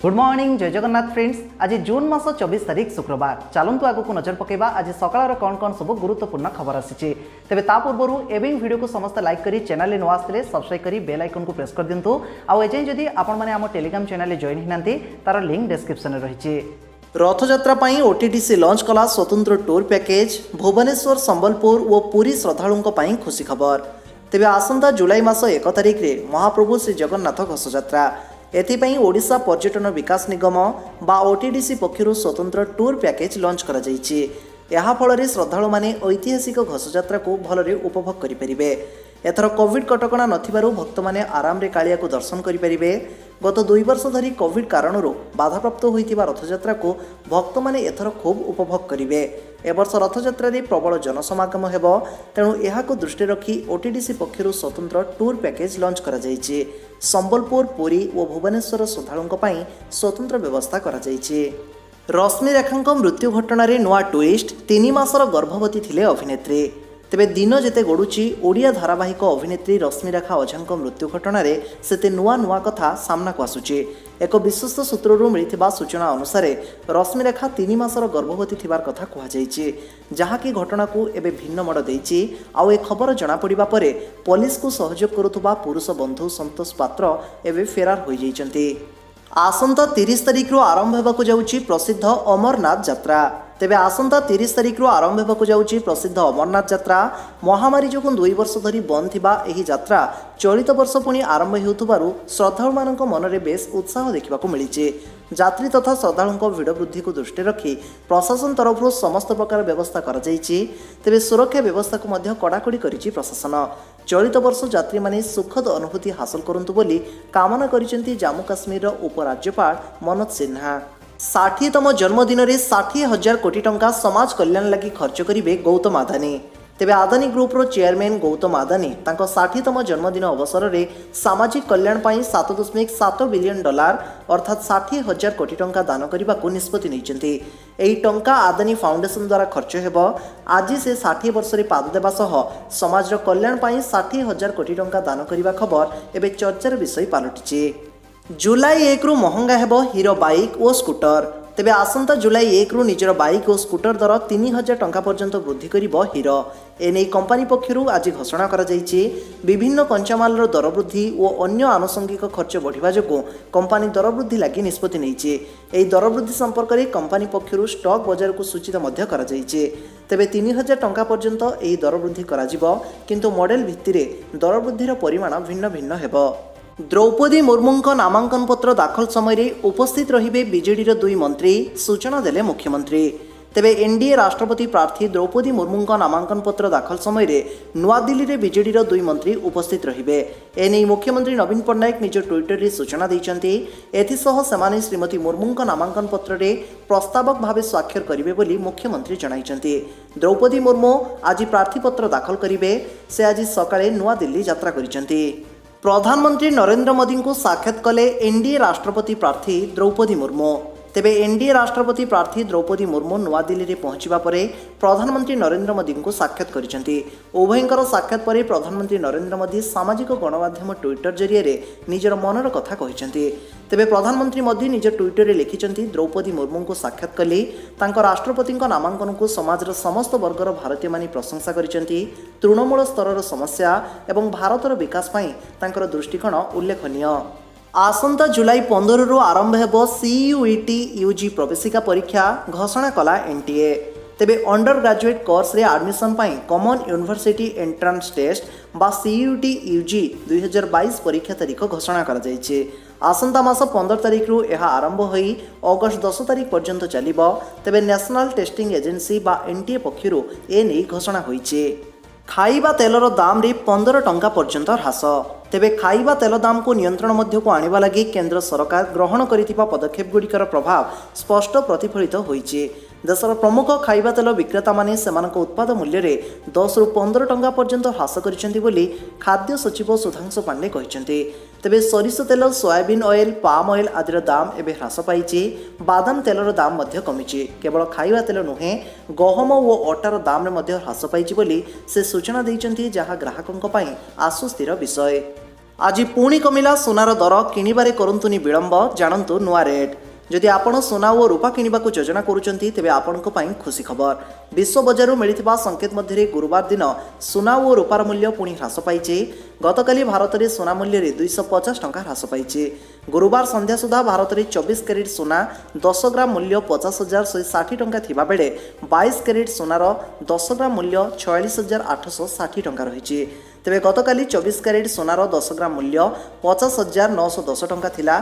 Good morning जय Jagannath friends. आज जून मास 24 तारीख शुक्रवार। चलतु आगक नजर पकेबा आज सकाळ कौन कौन सब गुरुत्वपूर्ण खबर आसी तेज ता पूर्व एवं वीडियो को समस्त लाइक करी चैनल नु आसले सब्सक्राइब करी बेल आइकन को प्रेस कर दिंतु। आउ एजे जदि आपण माने आम टेलीग्राम चैनल जॉइन हिनांती तार लिंक डिस्क्रिप्शन रे रहिछि। रथयात्रा पई ओटीडीसी लॉन्च कला स्वतंत्र टूर पैकेज। भुवनेश्वर संबलपुर और पुरी श्रद्धालुओं पई खुशी खबर। तेबे आसंता जुलाई मास 1 तारिख रे महाप्रभु श्री जगन्नाथ घोषयात्रा। एथिपाई ओडिशा पर्यटन विकास निगम बा ओटीडीसी पक्षरु स्वतंत्र टूर पैकेज लॉन्च करा जायछि। ଏହା ଫଳରେ ଶ୍ରଦ୍ଧାଳୁମାନେ ଐତିହାସିକ ଘୋଷଯାତ୍ରାକୁ ଭଲରେ ଉପଭୋଗ କରିପାରିବେ। ଏଥର କୋଭିଡ କଟକଣା ନଥିବାରୁ ଭକ୍ତମାନେ ଆରାମରେ କାଳିଆକୁ ଦର୍ଶନ କରିପାରିବେ। ଗତ 2 ବର୍ଷ ଧରି କୋଭିଡ କାରଣରୁ ବାଧାପ୍ରାପ୍ତ ହୋଇଥିବା ରଥଯାତ୍ରାକୁ ଭକ୍ତମାନେ ଏଥର ଖୁବ୍ ଉପଭୋଗ କରିବେ। ଏ ବର୍ଷ ରଥଯାତ୍ରାରେ ପ୍ରବଳ ଜନସମାଗମ ହେବ, ତେଣୁ ଏହାକୁ ଦୃଷ୍ଟିରେ ରଖି ଓଟିଡିସି ପକ୍ଷରୁ ସ୍ୱତନ୍ତ୍ର ଟୁର ପ୍ୟାକେଜ ଲଞ୍ଚ କରାଯାଇଛି। ସମ୍ବଲପୁର, ପୁରୀ ଓ ଭୁବନେଶ୍ୱର ଶ୍ରଦ୍ଧାଳୁଙ୍କ ପାଇଁ ସ୍ୱତନ୍ତ୍ର ବ୍ୟବସ୍ଥା କରାଯାଇଛି। रश्मि रेखा मृत्यु घटना नुआ ट्विस्ट। 3 मासर गर्भवती थिले अभिनेत्री। तेबे दिन जेते गड़ुची ओडिया धारावाहिक अभिनेत्री रश्मि रेखा ओझा मृत्यु घटना सेते नुआ नुआ कथा सामना को आसुची। एक विश्वस्त सूत्रରୁ मिलिथिबा सूचना अनुसार रश्मि रेखा 3 मासर गर्भवती थिबार कथा कुहाଯାଇଛି, जहाँकि घटना को एबे भिन्न मोड़ देइछि। आउ ए खबर जना पड़िबा परे पुलिस को सहयोग करुथुबा पुरुष बंधु संतोष पात्र एबे फेरार होई जाइछन्ति। आसंता 30 तारिख आरंभ होगा जाउछि प्रसिद्ध अमरनाथ यात्रा। तेबे आसंता 30 तारिख आरंभ होगा जाउछि प्रसिद्ध अमरनाथ यात्रा। महामारी जो 2 वर्ष धरी बंद थिबा एही यात्रा चलित वर्ष पुणी आरंभ हेउथबारु श्रद्धालु मानक मनरे बेस उत्साह देखा मिली। यात्री तथा श्रद्धालुओं भिड़ वृद्धि को दृष्टि रखी प्रशासन तरफ समस्त प्रकार व्यवस्था करा जायछि। तेबे सुरक्षा व्यवस्था को मध्य कड़ाकड़ी करिछि प्रशासन। चलित वर्ष यात्री माने सुखद अनुभूति हासिल करंतु बोली कामना करिसेंती जम्मू काश्मीर उपराज्यपाल मनोज सिन्हा। 60तम जन्मदिन में 60,000 कोटी टंका समाज कल्याण लगी खर्च करिवे गौतम अदानी। तेबे अदानी ग्रुपर चेयरमैन गौतम अदानी तांको 60तम जन्मदिन अवसर में सामाजिक कल्याण पाई 7.7 बिलियन डॉलर अर्थात 60,000 कोटी टंका दान करने को निष्पत्ति नैचंती। एही टंका अदानी फाउंडेशन द्वारा खर्च हेबो। आज से 60 वर्ष रे पाद देबा सह समाज कल्याण पाई 60,000 कोटी टंका दान करने खबर एबे चर्चार विषय पालटिछि। जुलाई 1 रु महंगा हेबो हीरो बाइक और स्कूटर। तेबे आसंता जुलाई 1 रु निजर बाइक और स्कूटर दर 3,000 टंका पर्यंत वृद्धि करिबो हीरो। एने कंपनी पक्षरु आज घोषणा करा जायछि। विभिन्न कंचामाल दर वृद्धि और अन्य आनुषंगिक खर्च बढ़िबा जोगु कंपनी दर वृद्धि लागि निष्पत्ति नैछि। एही दर वृद्धि संपर्क में कंपनी पक्षरु स्टॉक बाजार को सूचित मध्य करा जायछि। तेबे 3,000 टंका पर्यंत एही दर वृद्धि करा जिवो, किंतु मॉडल भित्तिरे दर वृद्धिर परिमाण भिन्न भिन्न हेबो। द्रौपदी मुर्मूंक नामांकन पत्र दाखल समय उपस्थित रहिबे बीजेडीर 2 मंत्री, सूचना देले मुख्यमंत्री। तेबे एनडीए राष्ट्रपति प्रार्थी द्रौपदी मुर्मूंक नामांकन पत्र दाखल समय नुआ दिल्ली रे बीजेडीर 2 मंत्री उपस्थित रहिबे। एने मुख्यमंत्री नवीन पट्टनायक निज ट्विटर रे सूचना दैछन्ती। एथिसह सेमाने श्रीमती मुर्मूंक नामांकन पत्र रे प्रस्तावक भावे स्वाक्षर करिवे बोली मुख्यमंत्री जणाइछन्ती। द्रौपदी मुर्मू आज प्रार्थीपत्र दाखल करिवे। से आज सकाळे नुआ दिल्ली यात्रा करिछन्ती। प्रधानमंत्री नरेंद्र मोदी को साक्षात कले एनडीए राष्ट्रपति प्रार्थी द्रौपदी मुर्मू। तेबे एनडीए राष्ट्रपति प्रार्थी द्रौपदी मुर्मू नुआ दिल्ली रे पहुंचीबा परे प्रधानमंत्री नरेंद्र मोदी को साक्षात करिसेंती। उभयंकर साक्षात परे प्रधानमंत्री नरेंद्र मोदी सामाजिक गणमाध्यम ट्विटर जरिए निजर मनर कथा कहिसेंती। तेबे प्रधानमंत्री मोदी निज ट्विटर रे लिखिसेंती द्रौपदी मुर्मू को साक्षात कली तांको राष्ट्रपति नामांकन को समाजर समस्त वर्गर भारतीय मानी प्रशंसा करिसेंती। तृणमूल स्तर समस्या एवं भारतर विकास पई तांकर दृष्टिकोण उल्लेखनीय। आसंता जुलाई 15 रु आरंभ हेबो सीयूईटी यूजी प्रवेशिका परीक्षा घोषणा कला एनटीए। तेबे अंडर ग्रेजुएट कोर्स रे एडमिशन पाई कॉमन यूनिवर्सिटी एंट्रांस टेस्ट बा सीयूटी यूजी 2022 परीक्षा तारीख घोषणा करा जायछि। आसंता मास 15 तारिख रु एहा आरंभ होई अगस्त 10 तारिख पर्यंत चलिबो। तेबे नेशनल टेस्टिंग एजेंसी बा एनटीए पक्षरु ए नै घोषणा होईछि। खाइबा तेलर दाम रे 15 टंका पर्यंत ह्रास। तेबे खाइबा तेल दाम को नियंत्रण मध्य को आनिबा लागि केंद्र सरकार ग्रहण करिथिबा पदक्षेप गुड़िकर प्रभाव स्पष्ट प्रतिफलित होईछि। देशर प्रमुख खाइबा तेल विक्रेता माने सेमानक उत्पाद मूल्य रे 10 रु 15 टंका पर्यंत ह्रास करिसेंती बोली खाद्य सचिव सुधांशु पांडे कहिसेंती। तेबे सरिष तेल, सोयाबीन ऑयल, पाम ऑयल आदिर दाम एबे ह्रास पाइछि। बादाम तेलर दाम मध्य कमिछि। केवल खाइबा तेल नुहे गहम और अटार दाम रे मध्य ह्रास पाइछि बोली से सूचना दैछन्ती, जहा ग्राहकंक पई आश्वस्तिर विषय। आज पुणी कमिला सुनार दर किणिबारे करंतुनी विलंब जानंतु नुआ रेट। जदि आपण सुना और रूपा किणिबाकू योजना करुचंती तेबे आपणको पई खुशी खबर। विश्व बजारु मिलिथिबा संकेत मध्यरे गुरुवार दिन सुना और रूपार मूल्य पुणी ह्रास पाइछि। गतकाली भारत में सुना मूल्य रे 250 टंका ह्रास पाइछि। गुरुवार संध्या सुधा भारत में 24 कैरेट सुना 10 ग्राम मूल्य 50,160 टंका थिबा बेले 22 कैरेट सुनार 10 ग्राम मूल्य 46,860 टंका रहिछि। तेबे गतकाली 24 कैरेट सुनार 10 ग्राम मूल्य 50,910 टंका थिला।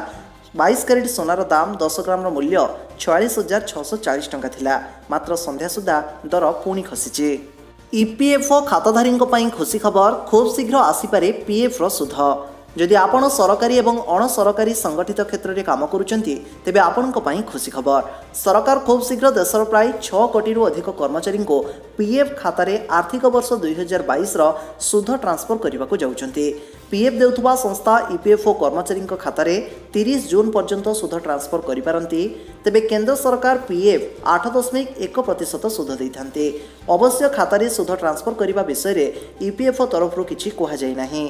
22 कैरेट सोनार दाम 10 ग्राम मूल्य 46,640 टंका थिला। मात्र संध्या सुधा दर पुणी खसिछि। ईपीएफओ खाताधारी खुशी खबर, खूब शीघ्र आसीपारे पीएफ रो सुध। जदि आपण सरकारी एवं अणसरकारी संगठित क्षेत्र में काम करुचंती तेबे आपणको पई खुशी खबर। सरकार खूब शीघ्र देशर प्राय 6 कोटी अधिक कर्मचारी को पीएफ खाता रे आर्थिक वर्ष 2022 रो सुध ट्रांसफर करने को जाउचंती। पीएफ देउथुबा संस्था ईपीएफओ कर्मचारी खाता रे 30 जून पर्यंत सुध ट्रांसफर करि पारंती। तेबे केंद्र सरकार पीएफ 8.1% सुध देइथांते। अवश्य खाता रे सुध ट्रांसफर करने विषय रे ईपीएफओ तरफ किछि कहा जाय नाही।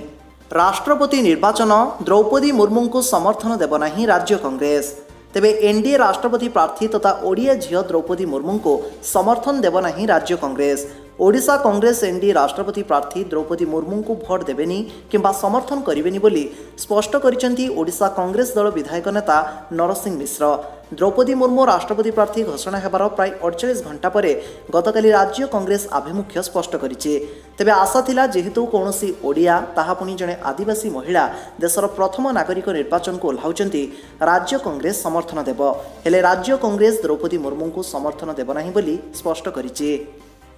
राष्ट्रपति निर्वाचन द्रौपदी मुर्मू को समर्थन देव नहीं राज्य कांग्रेस। तेबे एनडीए राष्ट्रपति प्रार्थी तथा ओडिया झील द्रौपदी मुर्मू को समर्थन देव नहीं राज्य कांग्रेस। ओडिशा कांग्रेस एनडीए राष्ट्रपति प्रार्थी द्रौपदी मुर्मू को भोट देवेनी किंबा समर्थन करेनि बोली स्पष्ट करिसेंती ओडिशा कांग्रेस दल विधायक नेता नरसिंह मिश्र। द्रौपदी मुर्मू राष्ट्रपति प्रार्थी घोषणा हेबार प्राय 48 घंटा पर गतकाली राज्य कांग्रेस आभिमुख्य स्पष्ट करिछि। तेबे आशा थिला जेहेतु कौनसी ओडिया ताहा पुणी जणे आदिवासी महिला देशर प्रथम नागरिक निर्वाचन को ओह्लाउचंती राज्य कांग्रेस समर्थन देव। हेले राज्य कांग्रेस द्रौपदी मुर्मू को समर्थन देव नाही बोली स्पष्ट करिछि।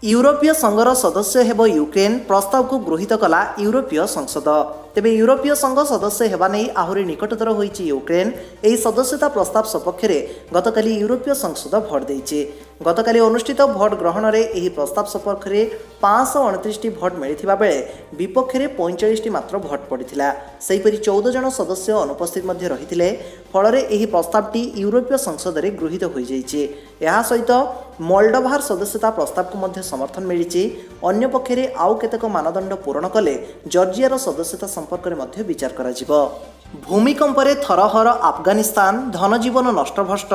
यूरोपीय संघर सदस्य हेब यूक्रेन प्रस्ताव को गृहीत कला यूरोपीय संसद। तेबे यूरोपीय संघ सदस्य हेबा नै आहुरी निकटतर होईछि यूक्रेन। एही सदस्यता प्रस्ताव सपक्षरे गतकाली यूरोपीय संसद भोट देइछि। गतकाली अनुष्ठित भोट ग्रहण रे एही प्रस्ताव सपक्षरे 529 भोट मिलिथिबा बेले विपक्षरे 45 मात्र भोट पड़िथिला। सेहिपरि 14 जन सदस्य अनुपस्थित मध्ये रहिथिले। फलरे एही प्रस्तावटी यूरोपीय संसद रे गृहीत होई जाइछि। एहा सहित मोल्डोभार सदस्यता प्रस्ताव को मध्ये समर्थन मिलिछि। अन्य पक्षरे आउ केतेक मानदंड पूरण कले जॉर्जियार सदस्यता संपर्क में मध्य विचार कराजिबो। भूमिकंपरे थरहर अफगानिस्तान, धनजीवन नष्टभ्रष्ट,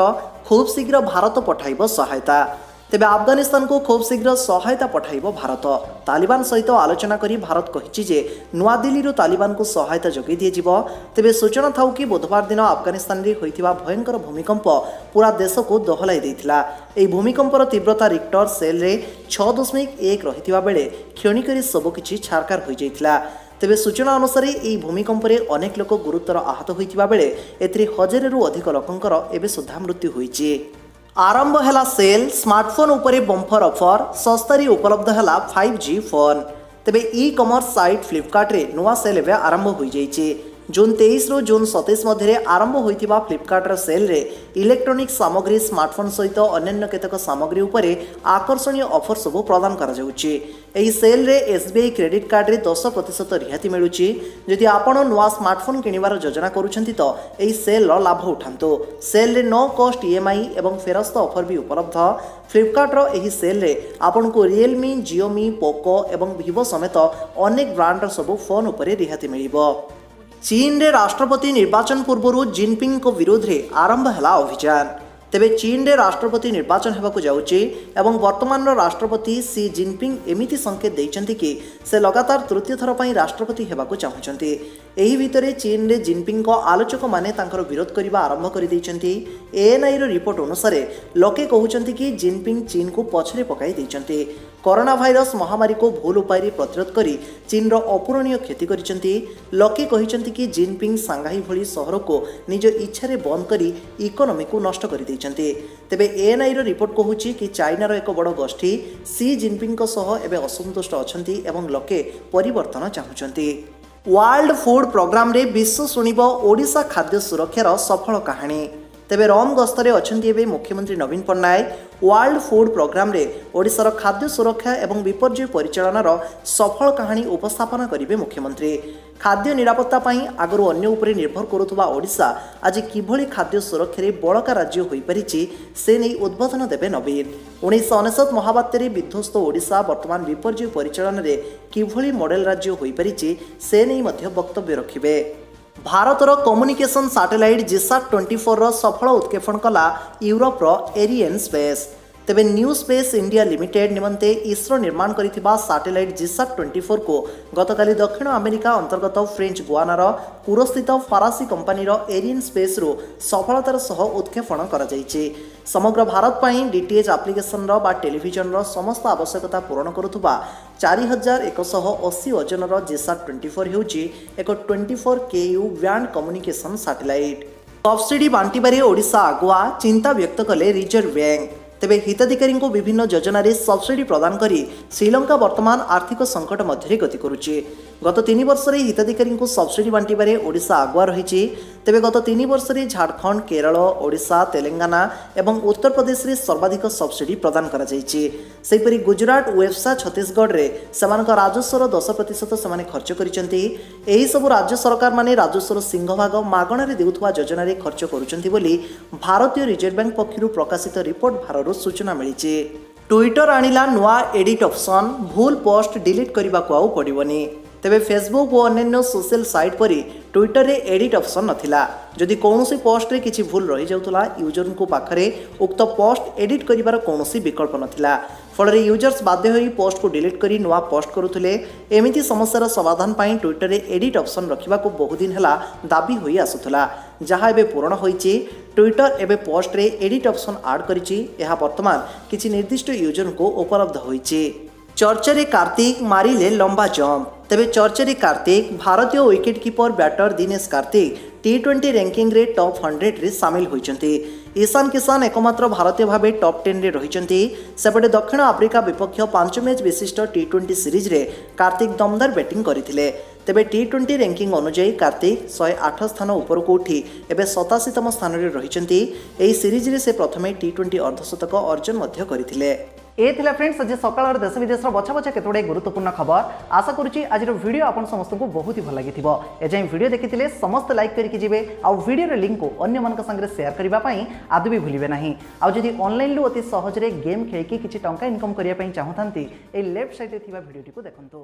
खूब शीघ्र भारत पठाइब सहायता। तेबे अफगानिस्तान को खूब शीघ्र सहायता पठाइब भारत। तालिबान सहित आलोचना करी भारत कहिछि जे नुआ दिल्ली तालिबान को सहायता जोगाई दिजिबो। तेबे सूचना थाउ कि बुधवार दिन अफगानिस्तान रे होइथिबा भयंकर भूमिकंप पूरा देश को दोहलाई देइथिला। एही भूमिकंपर तीव्रता रिक्टर सेल रे 6.1 रहिथिबा बेले क्षणिकरी सब किछि छारकार होई जाइथिला। तेबे सूचना अनुसार यह भूमिकंपरे अनेक लोक गुरुतर आहत होइथिबा बेले एथिरे 1000 रु अधिक लोकंकर एबे सुद्धा मृत्यु होइछि। आरंभ हैला सेल, स्मार्टफोन उपरे बम्पर ऑफर, सस्तारी उपलब्ध हैला 5G फोन। तेबे ई कॉमर्स साइट फ्लिपकार्ट रे नुआ सेल एबे आरंभ होई जाइछि। जून 23 रु जून 27 मध्य आरंभ होइथिबा फ्लिपकार्ट सेल रे इलेक्ट्रोनिक सामग्री, स्मार्टफोन सहित अन्य केतक सामग्री उपरे आकर्षणीय ऑफर सब प्रदान करा जाउछि। एही सेल रे एसबीआई क्रेडिट कार्ड रे 10% रिहाती मिलुछि। जदि आपण नुआ स्मार्टफोन किनिबार योजना करूछंती तो एही सेल रो लाभ उठांतो। सेल रे नो कॉस्ट ईएमआई एवं फेरस्त ऑफर भी उपलब्ध। फ्लिपकार्ट रो एही सेल रे आपण को रियलमी, जियोमी, पोको एवं वीवो समेत अनेक ब्रांड सब फोन उपरे रिहाती मिलिबो। चीन रे राष्ट्रपति निर्वाचन पूर्व जिनपिंग को विरोध रे आरंभ हैला अभियान। तेबे चीन रे राष्ट्रपति निर्वाचन हेबाकु जाउछि एवं वर्तमान राष्ट्रपति सी जिनपिंग एमिति संकेत दैछन्ति कि से लगातार तृतीय थर पई राष्ट्रपति हेबाकु चाहुछन्ति। एही भितरे चीन रे जिनपिंग को आलोचक माने तांकर विरोध करिबा आरंभ करि दैछन्ति। एएनआई रो रिपोर्ट अनुसार लोके कहउछन्ति कि जिनपिंग चीन को पछरे पकाई दैछन्ति। कोरोना भाइरस महामारी को भूल उपाय प्रतिरोध करी चीन रो अपूरणीय क्षति करिसेंती। लोके कहिसेंती कि जिनपिंग सांघाई भली शहर को निज इच्छा बंद करी इकोनॉमी को नष्ट कर दैछन्ती। तेबे एएनआई रो रिपोर्ट कहूछि कि चाइनार एक बड़ गोष्ठी सी जिनपिंग को सह एबे असंतुष्ट अछन्ती एवं लोके परिवर्तन चाहुछन्ती। वर्ल्ड फूड प्रोग्राम रे विश्व सुनिबो ओडिशा खाद्य सुरक्षार सफल कहानी। तेबे रोम गस्तरे अछंती एबे मुख्यमंत्री नवीन पट्टनायक वर्ल्ड फूड प्रोग्राम रे ओडिशार खाद्य सुरक्षा एवं विपर्यय परिचालनार सफल कहानी उपस्थापन करिवे मुख्यमंत्री। खाद्य निरापत्ता पई आगरु अन्य उपरे निर्भर करुथुबा ओडिशा आज किभଳି खाद्य सुरक्षा रे बड़का राज्य होई परिछि से नै उद्बोधन देबे नवीन। 1999 महाबात्यारे विध्वस्त ओडिशा वर्तमान विपर्यय परिचालन रे किभଳି मॉडल राज्य होई परिछि से नै मध्य वक्तव्य रखिबे। भारतर कम्युनिकेशन सैटेलाइट GSAT-24 रो सफल उत्क्षेपण कला यूरोप रो एरियन स्पेस। तेबे न्यू स्पेस इंडिया लिमिटेड निमंते इसरो निर्माण करिथिबा सैटेलाइट GSAT-24 को गतकाली दक्षिण अमेरिका अंतर्गत फ्रेंच गुआनार पुरस्थित फरासी कंपनी रो एरियन स्पेस रो सफलतार सह उत्क्षेपण करा जायछि। समग्र भारत पई डीटीएच एप्लिकेशन रो बा टेलीविजन रो समस्त आवश्यकता पूर्ण करुथुबा 4180 ओजन रो GSAT-24 हेउछि एक 24 KU band communication satellite. Subsidy बांटिबारे ओडिशा आगुआ चिंता व्यक्त कले रिजर्व बैंक। तेबे हिताधिकारी को विभिन्न योजन सब्सिडी प्रदान करी श्रीलंका वर्तमान आर्थिक संकट मध्य गति करुछि। गत 3 वर्ष रे हिताधिकारी को सब्सिडी बांटिबारे ओडिशा आगुआ रही। तेबे गत 3 वर्ष रे झारखंड, केरल, ओडिशा, तेलंगाना एवं उत्तर प्रदेश रे सर्वाधिक सब्सिडी प्रदान करा जायछि। सेहिपरि गुजरात, ओडिशा, छत्तीसगढ़ रे समानक राजस्वर 10% समाने खर्च करिसेंती। एही सब राज्य सरकार माने राजस्वर सिंहभाग मागणा रे देउथुवा योजना रे खर्च करुचंती बोली भारतीय रिजर्व बैंक पक्षरु प्रकाशित रिपोर्ट भारत सूचना मिली। ट्विटर आनिला नुआ एडिट ऑप्शन, भूल पोस्ट डिलीट करने को पड़ोनी। तेबे फेसबुक और अन्य सोशल साइट परी ट्विटर रे एडिट ऑप्शन नथिला। जदि कौनसी पोस्ट रे किछि भूल रही जाउतला यूजर को पाखरे उक्त पोस्ट एडिट करिवार कौनसी विकल्प नथिला। फल यूजर्स बाध्य होई पोस्ट को डिलीट करी नुआ पोस्ट करुथुले। एमिति समस्यार समाधान पाई ट्विटर रे एडिट ऑप्शन रखिबा को बहुत दिन हला दाबी होई आसुथला, जहां एबे पूर्ण होईची। ट्विटर एबे पोस्ट रे एडिट ऑप्शन ऐड करिची। यह वर्तमान किछि निर्दिष्ट यूजर को उपलब्ध होईची। चर्चारे कार्तिक मारिले लंबा जंप। तेबे चर्चारे कार्तिक भारतीय wicket keeper batter Dinesh Karthik T20 ranking रे टॉप 100 रे शामिल होइचंती। ईशान किसान एकमात्र भारतीय भावे टॉप 10 रे रहिचंती। सेपटे दक्षिण आफ्रिका विपक्ष 5 मैच विशिष्ट T20 सीरीज रे कार्तिक दमदार बैटिंग करथिले। तेबे T20 रैंकिंग अनुसार कार्तिक 108 स्थान ऊपर को उठी एबे 87तम स्थान रे रहिचंती। एही सीरीज रे से प्रथमे T20 अर्धशतक अर्जन मध्य करथिले। ए थिला फ्रेंड्स आज सकाळ देश विदेश बछा बछा केतोडे गुरुत्वपूर्ण खबर। आशा करूची आज वीडियो आपण समस्त को बहुत ही भल लागिथिबो। ए जाय वीडियो देखिथिले समस्त लाइक करके जिवे आ वीडियो रे लिंक को अन्य मानक संगे शेयर करबा पई आदि भी भूलिबे नाही। आ जदि ऑनलाइन लो अति सहज रे गेम खेल के किछि टंका इनकम करिया पई चाहतांती ए लेफ्ट साइड रे थिबा वीडियो को देखंतो।